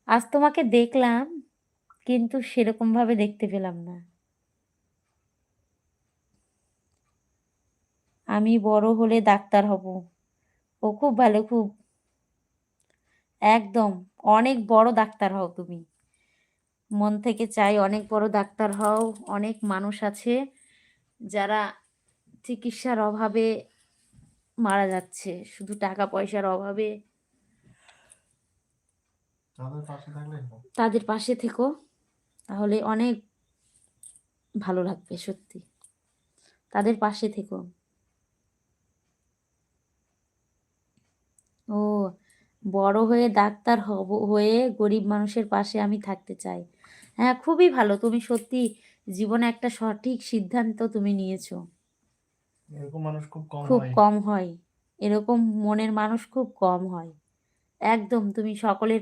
আজ তোমাকে দেখলাম কিন্তু সেরকম ভাবে দেখতে পেলাম না। আমি বড় হলে ডাক্তার হব। ও খুব ভালো, খুব একদম অনেক বড় ডাক্তার হও তুমি। মন থেকে চাই অনেক বড় ডাক্তার হও। অনেক মানুষ আছে যারা চিকিৎসার অভাবে মারা যাচ্ছে, শুধু টাকা পয়সার অভাবে। তাদের পাশে থেকো, তাহলে অনেক ভালো লাগবে সত্যি। তাদের পাশে থেকো। ও, বড় হয়ে ডাক্তার হব, হয়ে গরিব মানুষের পাশে আমি থাকতে চাই। হ্যাঁ, খুবই ভালো। তুমি সত্যি জীবনে একটা সঠিক সিদ্ধান্ত তুমি নিয়েছো। এরকম মানুষ খুব কম খুব হয়। কম হয়, এরকম মনের মানুষ খুব কম হয়। একদম তুমি সকলের